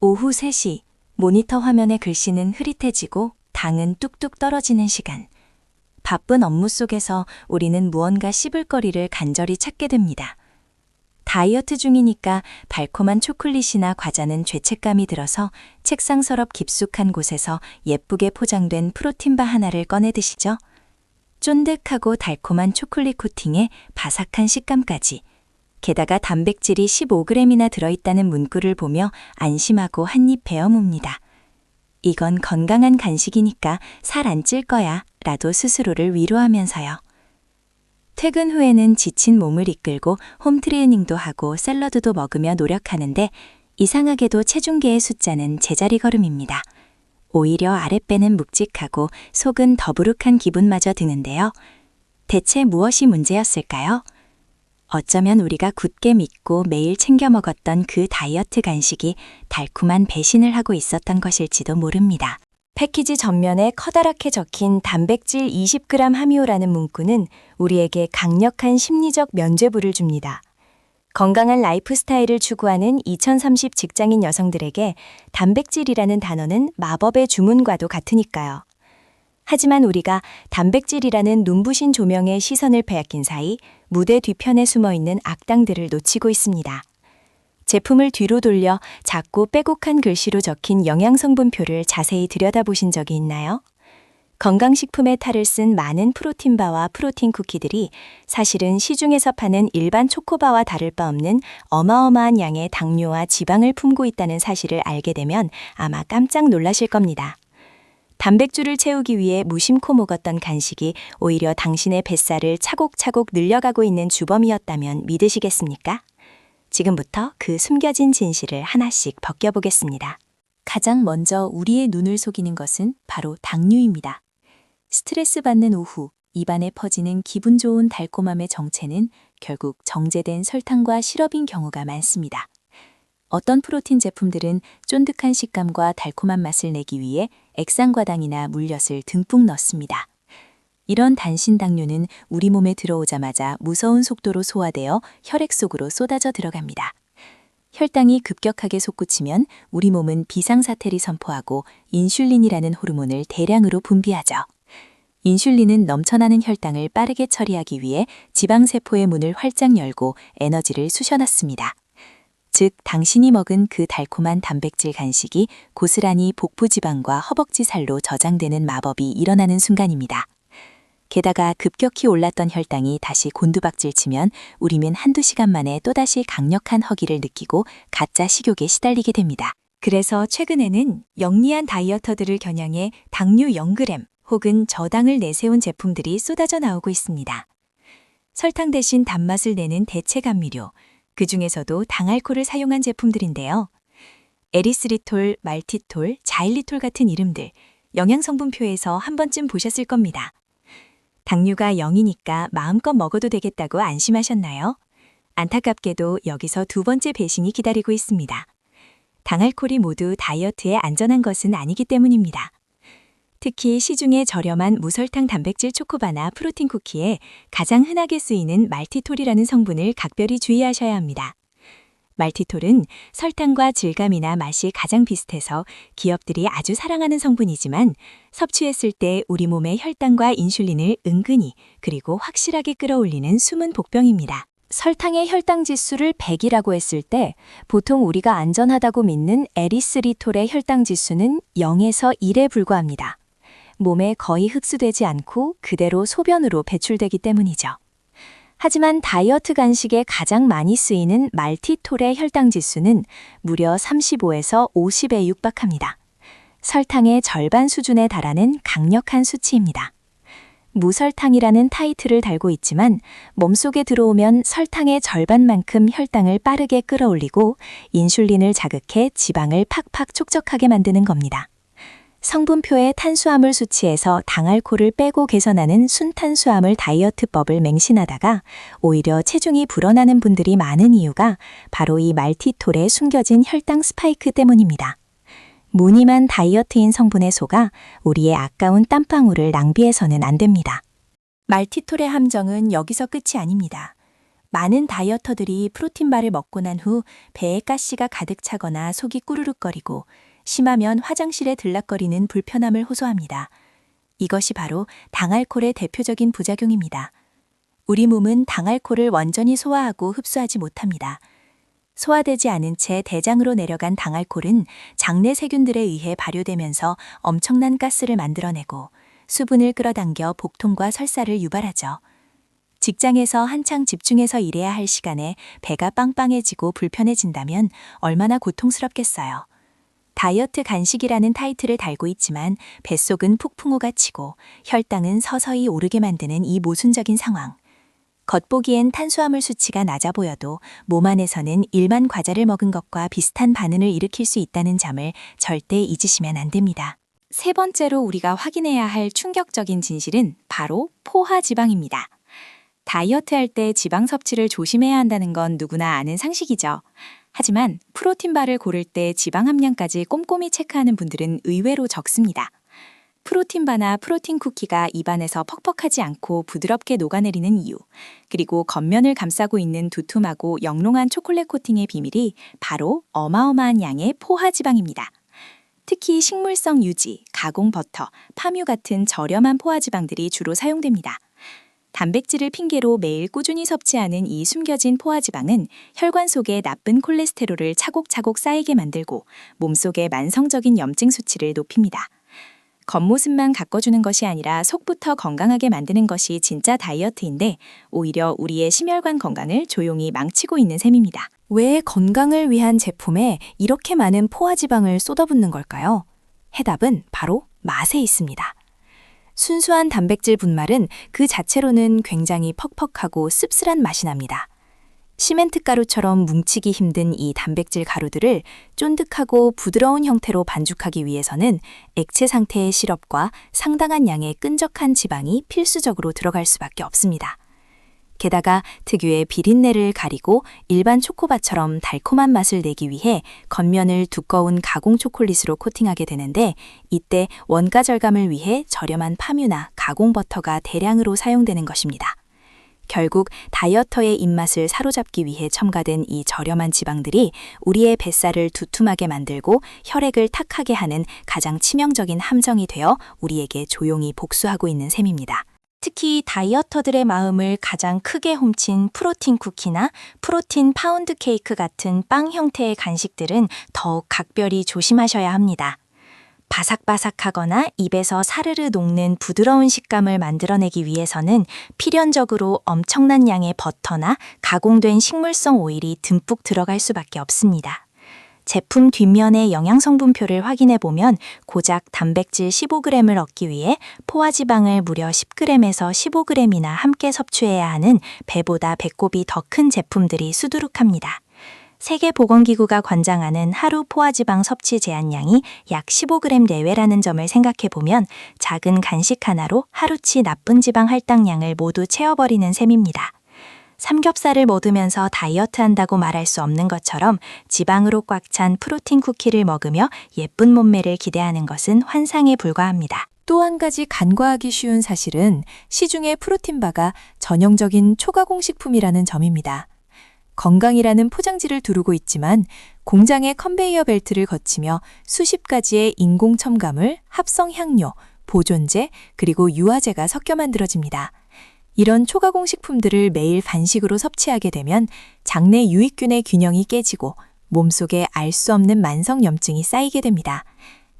오후 3시, 모니터 화면의 글씨는 흐릿해지고 당은 뚝뚝 떨어지는 시간. 바쁜 업무 속에서 우리는 무언가 씹을 거리를 간절히 찾게 됩니다. 다이어트 중이니까 달콤한 초콜릿이나 과자는 죄책감이 들어서 책상 서랍 깊숙한 곳에서 예쁘게 포장된 프로틴바 하나를 꺼내 드시죠. 쫀득하고 달콤한 초콜릿 코팅에 바삭한 식감까지. 게다가 단백질이 15g이나 들어있다는 문구를 보며 안심하고 한 입 베어 뭅니다. 이건 건강한 간식이니까 살 안 찔 거야 라도 스스로를 위로하면서요. 퇴근 후에는 지친 몸을 이끌고 홈트레이닝도 하고 샐러드도 먹으며 노력하는데 이상하게도 체중계의 숫자는 제자리 걸음입니다. 오히려 아랫배는 묵직하고 속은 더부룩한 기분마저 드는데요. 대체 무엇이 문제였을까요? 어쩌면 우리가 굳게 믿고 매일 챙겨 먹었던 그 다이어트 간식이 달콤한 배신을 하고 있었던 것일지도 모릅니다. 패키지 전면에 커다랗게 적힌 단백질 20g 함유라는 문구는 우리에게 강력한 심리적 면죄부를 줍니다. 건강한 라이프 스타일을 추구하는 2030 직장인 여성들에게 단백질이라는 단어는 마법의 주문과도 같으니까요. 하지만 우리가 단백질이라는 눈부신 조명의 시선을 빼앗긴 사이 무대 뒤편에 숨어있는 악당들을 놓치고 있습니다. 제품을 뒤로 돌려 작고 빼곡한 글씨로 적힌 영양성분표를 자세히 들여다보신 적이 있나요? 건강식품의 탈을 쓴 많은 프로틴바와 프로틴 쿠키들이 사실은 시중에서 파는 일반 초코바와 다를 바 없는 어마어마한 양의 당뇨와 지방을 품고 있다는 사실을 알게 되면 아마 깜짝 놀라실 겁니다. 단백질을 채우기 위해 무심코 먹었던 간식이 오히려 당신의 뱃살을 차곡차곡 늘려가고 있는 주범이었다면 믿으시겠습니까? 지금부터 그 숨겨진 진실을 하나씩 벗겨보겠습니다. 가장 먼저 우리의 눈을 속이는 것은 바로 당류입니다. 스트레스 받는 오후, 입안에 퍼지는 기분 좋은 달콤함의 정체는 결국 정제된 설탕과 시럽인 경우가 많습니다. 어떤 프로틴 제품들은 쫀득한 식감과 달콤한 맛을 내기 위해 액상과당이나 물엿을 듬뿍 넣습니다. 이런 단신 당류는 우리 몸에 들어오자마자 무서운 속도로 소화되어 혈액 속으로 쏟아져 들어갑니다. 혈당이 급격하게 솟구치면 우리 몸은 비상사태를 선포하고 인슐린이라는 호르몬을 대량으로 분비하죠. 인슐린은 넘쳐나는 혈당을 빠르게 처리하기 위해 지방세포의 문을 활짝 열고 에너지를 쑤셔넣습니다. 즉, 당신이 먹은 그 달콤한 단백질 간식이 고스란히 복부지방과 허벅지 살로 저장되는 마법이 일어나는 순간입니다. 게다가 급격히 올랐던 혈당이 다시 곤두박질치면 우리는 한두 시간 만에 또다시 강력한 허기를 느끼고 가짜 식욕에 시달리게 됩니다. 그래서 최근에는 영리한 다이어터들을 겨냥해 당류 0g 혹은 저당을 내세운 제품들이 쏟아져 나오고 있습니다. 설탕 대신 단맛을 내는 대체 감미료, 그 중에서도 당알코올을 사용한 제품들인데요. 에리스리톨, 말티톨, 자일리톨 같은 이름들, 영양성분표에서 한 번쯤 보셨을 겁니다. 당류가 0이니까 마음껏 먹어도 되겠다고 안심하셨나요? 안타깝게도 여기서 두 번째 배신이 기다리고 있습니다. 당알코올이 모두 다이어트에 안전한 것은 아니기 때문입니다. 특히 시중에 저렴한 무설탕 단백질 초코바나 프로틴 쿠키에 가장 흔하게 쓰이는 말티톨이라는 성분을 각별히 주의하셔야 합니다. 말티톨은 설탕과 질감이나 맛이 가장 비슷해서 기업들이 아주 사랑하는 성분이지만 섭취했을 때 우리 몸의 혈당과 인슐린을 은근히 그리고 확실하게 끌어올리는 숨은 복병입니다. 설탕의 혈당 지수를 100이라고 했을 때 보통 우리가 안전하다고 믿는 에리스리톨의 혈당 지수는 0에서 1에 불과합니다. 몸에 거의 흡수되지 않고 그대로 소변으로 배출되기 때문이죠. 하지만 다이어트 간식에 가장 많이 쓰이는 말티톨의 혈당 지수는 무려 35에서 50에 육박합니다. 설탕의 절반 수준에 달하는 강력한 수치입니다. 무설탕이라는 타이틀을 달고 있지만 몸속에 들어오면 설탕의 절반만큼 혈당을 빠르게 끌어올리고 인슐린을 자극해 지방을 팍팍 촉적하게 만드는 겁니다. 성분표의 탄수화물 수치에서 당알코올을 빼고 개선하는 순탄수화물 다이어트법을 맹신하다가 오히려 체중이 불어나는 분들이 많은 이유가 바로 이 말티톨의 숨겨진 혈당 스파이크 때문입니다. 무늬만 다이어트인 성분에 속아 우리의 아까운 땀방울을 낭비해서는 안 됩니다. 말티톨의 함정은 여기서 끝이 아닙니다. 많은 다이어터들이 프로틴바를 먹고 난 후 배에 가시가 가득 차거나 속이 꾸르륵거리고 심하면 화장실에 들락거리는 불편함을 호소합니다. 이것이 바로 당알코올의 대표적인 부작용입니다. 우리 몸은 당알코올을 완전히 소화하고 흡수하지 못합니다. 소화되지 않은 채 대장으로 내려간 당알코올은 장내 세균들에 의해 발효되면서 엄청난 가스를 만들어내고 수분을 끌어당겨 복통과 설사를 유발하죠. 직장에서 한창 집중해서 일해야 할 시간에 배가 빵빵해지고 불편해진다면 얼마나 고통스럽겠어요. 다이어트 간식이라는 타이틀을 달고 있지만 뱃속은 폭풍우가 치고 혈당은 서서히 오르게 만드는 이 모순적인 상황. 겉보기엔 탄수화물 수치가 낮아 보여도 몸 안에서는 일반 과자를 먹은 것과 비슷한 반응을 일으킬 수 있다는 점을 절대 잊으시면 안 됩니다. 세 번째로 우리가 확인해야 할 충격적인 진실은 바로 포화지방입니다. 다이어트할 때 지방 섭취를 조심해야 한다는 건 누구나 아는 상식이죠. 하지만 프로틴바를 고를 때 지방 함량까지 꼼꼼히 체크하는 분들은 의외로 적습니다. 프로틴바나 프로틴 쿠키가 입안에서 퍽퍽하지 않고 부드럽게 녹아내리는 이유, 그리고 겉면을 감싸고 있는 두툼하고 영롱한 초콜릿 코팅의 비밀이 바로 어마어마한 양의 포화지방입니다. 특히 식물성 유지, 가공 버터, 파뮤 같은 저렴한 포화지방들이 주로 사용됩니다. 단백질을 핑계로 매일 꾸준히 섭취하는 이 숨겨진 포화지방은 혈관 속에 나쁜 콜레스테롤을 차곡차곡 쌓이게 만들고 몸속의 만성적인 염증 수치를 높입니다. 겉모습만 가꿔주는 것이 아니라 속부터 건강하게 만드는 것이 진짜 다이어트인데 오히려 우리의 심혈관 건강을 조용히 망치고 있는 셈입니다. 왜 건강을 위한 제품에 이렇게 많은 포화지방을 쏟아붓는 걸까요? 해답은 바로 맛에 있습니다. 순수한 단백질 분말은 그 자체로는 굉장히 퍽퍽하고 씁쓸한 맛이 납니다. 시멘트 가루처럼 뭉치기 힘든 이 단백질 가루들을 쫀득하고 부드러운 형태로 반죽하기 위해서는 액체 상태의 시럽과 상당한 양의 끈적한 지방이 필수적으로 들어갈 수밖에 없습니다. 게다가 특유의 비린내를 가리고 일반 초코바처럼 달콤한 맛을 내기 위해 겉면을 두꺼운 가공 초콜릿으로 코팅하게 되는데 이때 원가 절감을 위해 저렴한 파뮤나 가공 버터가 대량으로 사용되는 것입니다. 결국 다이어터의 입맛을 사로잡기 위해 첨가된 이 저렴한 지방들이 우리의 뱃살을 두툼하게 만들고 혈액을 탁하게 하는 가장 치명적인 함정이 되어 우리에게 조용히 복수하고 있는 셈입니다. 특히 다이어터들의 마음을 가장 크게 훔친 프로틴 쿠키나 프로틴 파운드 케이크 같은 빵 형태의 간식들은 더욱 각별히 조심하셔야 합니다. 바삭바삭하거나 입에서 사르르 녹는 부드러운 식감을 만들어내기 위해서는 필연적으로 엄청난 양의 버터나 가공된 식물성 오일이 듬뿍 들어갈 수밖에 없습니다. 제품 뒷면의 영양성분표를 확인해보면 고작 단백질 15g을 얻기 위해 포화지방을 무려 10g에서 15g이나 함께 섭취해야 하는 배보다 배꼽이 더 큰 제품들이 수두룩합니다. 세계보건기구가 관장하는 하루 포화지방 섭취 제한량이 약 15g 내외라는 점을 생각해보면 작은 간식 하나로 하루치 나쁜 지방 할당량을 모두 채워버리는 셈입니다. 삼겹살을 먹으면서 다이어트 한다고 말할 수 없는 것처럼 지방으로 꽉 찬 프로틴 쿠키를 먹으며 예쁜 몸매를 기대하는 것은 환상에 불과합니다. 또 한 가지 간과하기 쉬운 사실은 시중의 프로틴바가 전형적인 초가공식품이라는 점입니다. 건강이라는 포장지를 두르고 있지만 공장의 컨베이어 벨트를 거치며 수십 가지의 인공 첨가물, 합성 향료, 보존제, 그리고 유화제가 섞여 만들어집니다. 이런 초가공식품들을 매일 간식으로 섭취하게 되면 장내 유익균의 균형이 깨지고 몸속에 알 수 없는 만성염증이 쌓이게 됩니다.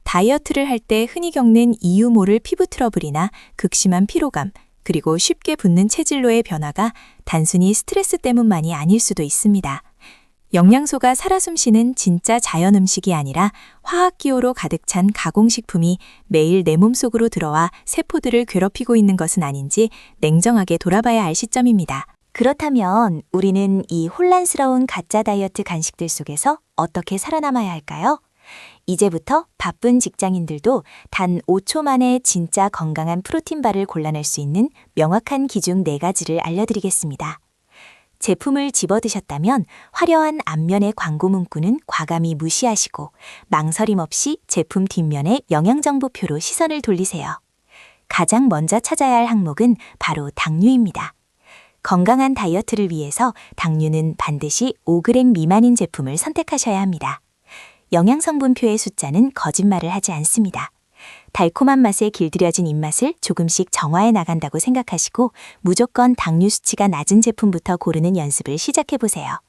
다이어트를 할 때 흔히 겪는 이유 모를 피부 트러블이나 극심한 피로감, 그리고 쉽게 붓는 체질로의 변화가 단순히 스트레스 때문만이 아닐 수도 있습니다. 영양소가 살아 숨쉬는 진짜 자연 음식이 아니라 화학기호로 가득 찬 가공식품이 매일 내 몸속으로 들어와 세포들을 괴롭히고 있는 것은 아닌지 냉정하게 돌아봐야 할 시점입니다. 그렇다면 우리는 이 혼란스러운 가짜 다이어트 간식들 속에서 어떻게 살아남아야 할까요? 이제부터 바쁜 직장인들도 단 5초 만에 진짜 건강한 프로틴바를 골라낼 수 있는 명확한 기준 4가지를 알려드리겠습니다. 제품을 집어드셨다면 화려한 앞면의 광고 문구는 과감히 무시하시고 망설임 없이 제품 뒷면의 영양정보표로 시선을 돌리세요. 가장 먼저 찾아야 할 항목은 바로 당류입니다. 건강한 다이어트를 위해서 당류는 반드시 5g 미만인 제품을 선택하셔야 합니다. 영양성분표의 숫자는 거짓말을 하지 않습니다. 달콤한 맛에 길들여진 입맛을 조금씩 정화해 나간다고 생각하시고 무조건 당류 수치가 낮은 제품부터 고르는 연습을 시작해보세요.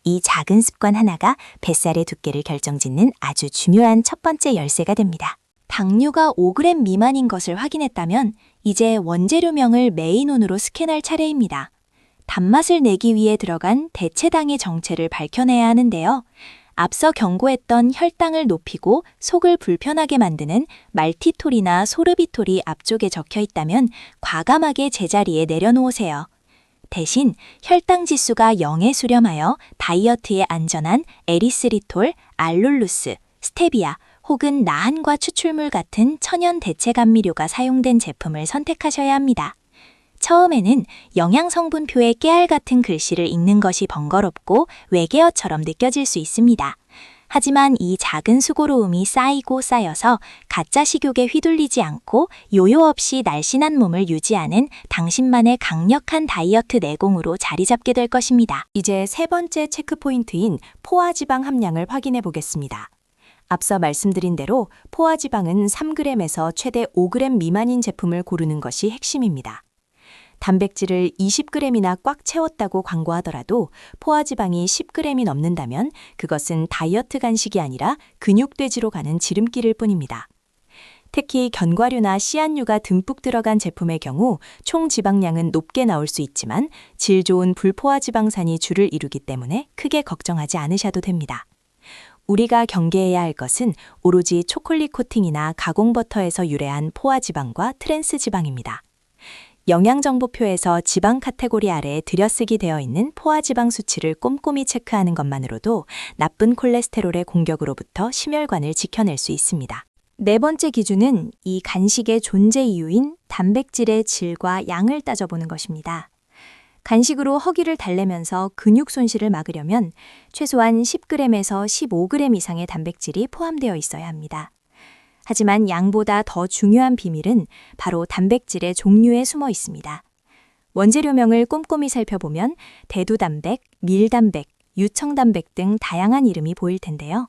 이 작은 습관 하나가 뱃살의 두께를 결정짓는 아주 중요한 첫 번째 열쇠가 됩니다. 당류가 5g 미만인 것을 확인했다면 이제 원재료명을 메인온으로 스캔할 차례입니다. 단맛을 내기 위해 들어간 대체당의 정체를 밝혀내야 하는데요. 앞서 경고했던 혈당을 높이고 속을 불편하게 만드는 말티톨이나 소르비톨이 앞쪽에 적혀 있다면 과감하게 제자리에 내려놓으세요. 대신 혈당 지수가 0에 수렴하여 다이어트에 안전한 에리스리톨, 알룰루스, 스테비아 혹은 나한과 추출물 같은 천연 대체 감미료가 사용된 제품을 선택하셔야 합니다. 처음에는 영양성분표의 깨알 같은 글씨를 읽는 것이 번거롭고 외계어처럼 느껴질 수 있습니다. 하지만 이 작은 수고로움이 쌓이고 쌓여서 가짜 식욕에 휘둘리지 않고 요요 없이 날씬한 몸을 유지하는 당신만의 강력한 다이어트 내공으로 자리 잡게 될 것입니다. 이제 세 번째 체크포인트인 포화지방 함량을 확인해 보겠습니다. 앞서 말씀드린 대로 포화지방은 3g에서 최대 5g 미만인 제품을 고르는 것이 핵심입니다. 단백질을 20g이나 꽉 채웠다고 광고하더라도 포화지방이 10g이 넘는다면 그것은 다이어트 간식이 아니라 근육돼지로 가는 지름길일 뿐입니다. 특히 견과류나 씨앗류가 듬뿍 들어간 제품의 경우 총 지방량은 높게 나올 수 있지만 질 좋은 불포화지방산이 주를 이루기 때문에 크게 걱정하지 않으셔도 됩니다. 우리가 경계해야 할 것은 오로지 초콜릿 코팅이나 가공버터에서 유래한 포화지방과 트랜스지방입니다. 영양정보표에서 지방 카테고리 아래에 들여쓰기 되어 있는 포화지방 수치를 꼼꼼히 체크하는 것만으로도 나쁜 콜레스테롤의 공격으로부터 심혈관을 지켜낼 수 있습니다. 네 번째 기준은 이 간식의 존재 이유인 단백질의 질과 양을 따져보는 것입니다. 간식으로 허기를 달래면서 근육 손실을 막으려면 최소한 10g에서 15g 이상의 단백질이 포함되어 있어야 합니다. 하지만 양보다 더 중요한 비밀은 바로 단백질의 종류에 숨어 있습니다. 원재료명을 꼼꼼히 살펴보면 대두단백, 밀단백, 유청단백 등 다양한 이름이 보일 텐데요.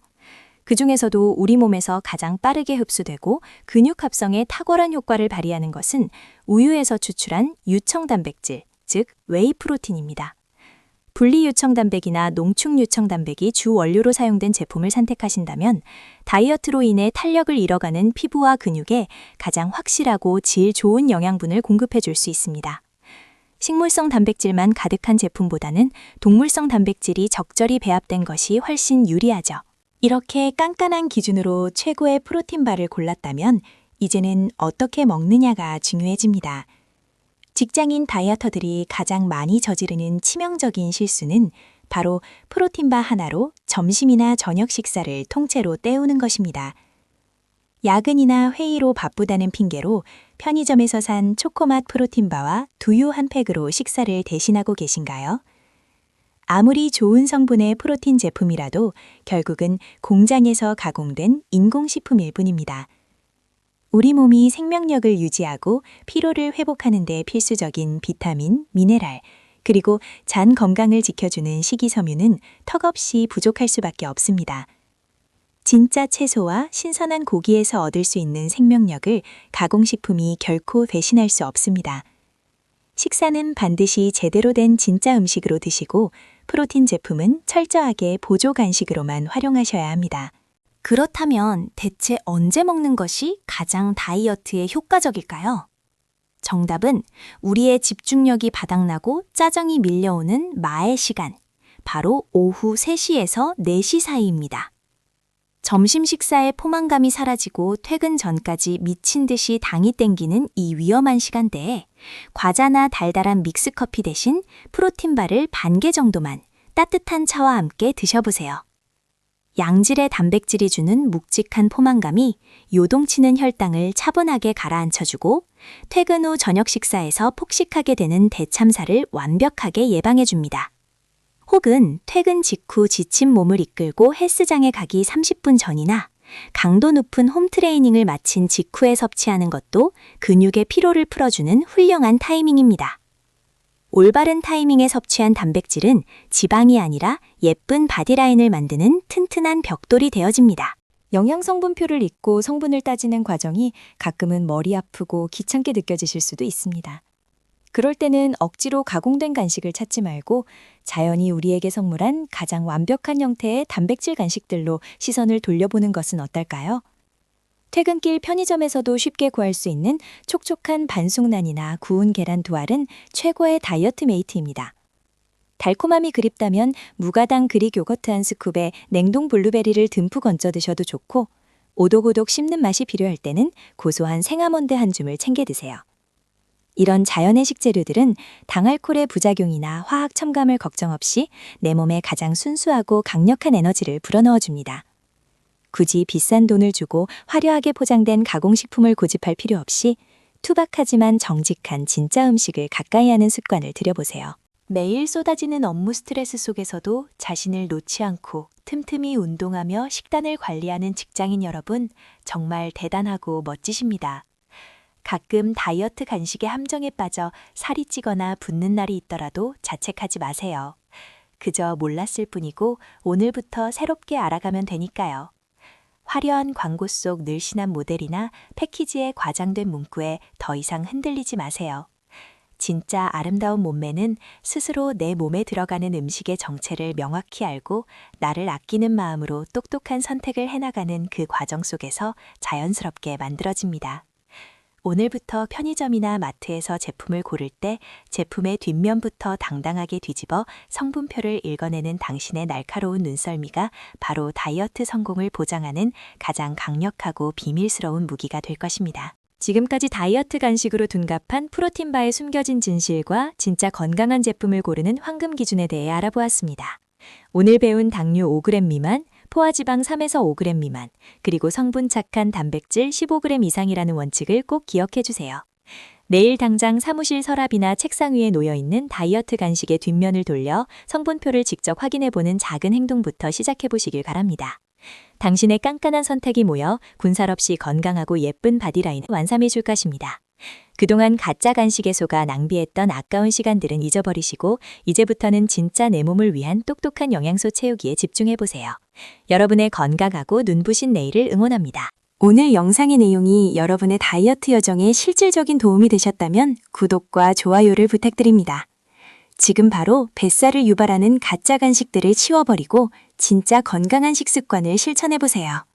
그 중에서도 우리 몸에서 가장 빠르게 흡수되고 근육 합성에 탁월한 효과를 발휘하는 것은 우유에서 추출한 유청단백질, 즉 웨이프로틴입니다. 분리유청단백이나 농축유청단백이 주 원료로 사용된 제품을 선택하신다면 다이어트로 인해 탄력을 잃어가는 피부와 근육에 가장 확실하고 질 좋은 영양분을 공급해 줄 수 있습니다. 식물성 단백질만 가득한 제품보다는 동물성 단백질이 적절히 배합된 것이 훨씬 유리하죠. 이렇게 깐깐한 기준으로 최고의 프로틴바를 골랐다면 이제는 어떻게 먹느냐가 중요해집니다. 직장인 다이어터들이 가장 많이 저지르는 치명적인 실수는 바로 프로틴바 하나로 점심이나 저녁 식사를 통째로 때우는 것입니다. 야근이나 회의로 바쁘다는 핑계로 편의점에서 산 초코맛 프로틴바와 두유 한 팩으로 식사를 대신하고 계신가요? 아무리 좋은 성분의 프로틴 제품이라도 결국은 공장에서 가공된 인공식품일 뿐입니다. 우리 몸이 생명력을 유지하고 피로를 회복하는 데 필수적인 비타민, 미네랄, 그리고 장 건강을 지켜주는 식이섬유는 턱없이 부족할 수밖에 없습니다. 진짜 채소와 신선한 고기에서 얻을 수 있는 생명력을 가공식품이 결코 대신할 수 없습니다. 식사는 반드시 제대로 된 진짜 음식으로 드시고 프로틴 제품은 철저하게 보조 간식으로만 활용하셔야 합니다. 그렇다면 대체 언제 먹는 것이 가장 다이어트에 효과적일까요? 정답은 우리의 집중력이 바닥나고 짜증이 밀려오는 마의 시간, 바로 오후 3시에서 4시 사이입니다. 점심 식사의 포만감이 사라지고 퇴근 전까지 미친 듯이 당이 땡기는 이 위험한 시간대에 과자나 달달한 믹스커피 대신 프로틴바를 반 개 정도만 따뜻한 차와 함께 드셔보세요. 양질의 단백질이 주는 묵직한 포만감이 요동치는 혈당을 차분하게 가라앉혀주고 퇴근 후 저녁 식사에서 폭식하게 되는 대참사를 완벽하게 예방해줍니다. 혹은 퇴근 직후 지친 몸을 이끌고 헬스장에 가기 30분 전이나 강도 높은 홈트레이닝을 마친 직후에 섭취하는 것도 근육의 피로를 풀어주는 훌륭한 타이밍입니다. 올바른 타이밍에 섭취한 단백질은 지방이 아니라 예쁜 바디라인을 만드는 튼튼한 벽돌이 되어집니다. 영양 성분표를 읽고 성분을 따지는 과정이 가끔은 머리 아프고 귀찮게 느껴지실 수도 있습니다. 그럴 때는 억지로 가공된 간식을 찾지 말고 자연이 우리에게 선물한 가장 완벽한 형태의 단백질 간식들로 시선을 돌려보는 것은 어떨까요? 퇴근길 편의점에서도 쉽게 구할 수 있는 촉촉한 반숙란이나 구운 계란 두 알은 최고의 다이어트 메이트입니다. 달콤함이 그립다면 무가당 그릭 요거트 한 스쿱에 냉동 블루베리를 듬뿍 얹어 드셔도 좋고, 오독오독 씹는 맛이 필요할 때는 고소한 생아몬드 한 줌을 챙겨 드세요. 이런 자연의 식재료들은 당알코올의 부작용이나 화학 첨가물 걱정 없이 내 몸에 가장 순수하고 강력한 에너지를 불어넣어줍니다. 굳이 비싼 돈을 주고 화려하게 포장된 가공식품을 고집할 필요 없이 투박하지만 정직한 진짜 음식을 가까이 하는 습관을 들여보세요. 매일 쏟아지는 업무 스트레스 속에서도 자신을 놓지 않고 틈틈이 운동하며 식단을 관리하는 직장인 여러분, 정말 대단하고 멋지십니다. 가끔 다이어트 간식의 함정에 빠져 살이 찌거나 붓는 날이 있더라도 자책하지 마세요. 그저 몰랐을 뿐이고 오늘부터 새롭게 알아가면 되니까요. 화려한 광고 속 늘씬한 모델이나 패키지에 과장된 문구에 더 이상 흔들리지 마세요. 진짜 아름다운 몸매는 스스로 내 몸에 들어가는 음식의 정체를 명확히 알고 나를 아끼는 마음으로 똑똑한 선택을 해나가는 그 과정 속에서 자연스럽게 만들어집니다. 오늘부터 편의점이나 마트에서 제품을 고를 때 제품의 뒷면부터 당당하게 뒤집어 성분표를 읽어내는 당신의 날카로운 눈썰미가 바로 다이어트 성공을 보장하는 가장 강력하고 비밀스러운 무기가 될 것입니다. 지금까지 다이어트 간식으로 둔갑한 프로틴바의 숨겨진 진실과 진짜 건강한 제품을 고르는 황금 기준에 대해 알아보았습니다. 오늘 배운 당류 5g 미만, 포화지방 3에서 5g 미만, 그리고 성분 착한 단백질 15g 이상이라는 원칙을 꼭 기억해 주세요. 내일 당장 사무실 서랍이나 책상 위에 놓여있는 다이어트 간식의 뒷면을 돌려 성분표를 직접 확인해보는 작은 행동부터 시작해보시길 바랍니다. 당신의 깐깐한 선택이 모여 군살 없이 건강하고 예쁜 바디라인을 완성해 줄 것입니다. 그동안 가짜 간식에 속아 낭비했던 아까운 시간들은 잊어버리시고 이제부터는 진짜 내 몸을 위한 똑똑한 영양소 채우기에 집중해보세요. 여러분의 건강하고 눈부신 내일을 응원합니다. 오늘 영상의 내용이 여러분의 다이어트 여정에 실질적인 도움이 되셨다면 구독과 좋아요를 부탁드립니다. 지금 바로 뱃살을 유발하는 가짜 간식들을 치워버리고 진짜 건강한 식습관을 실천해보세요.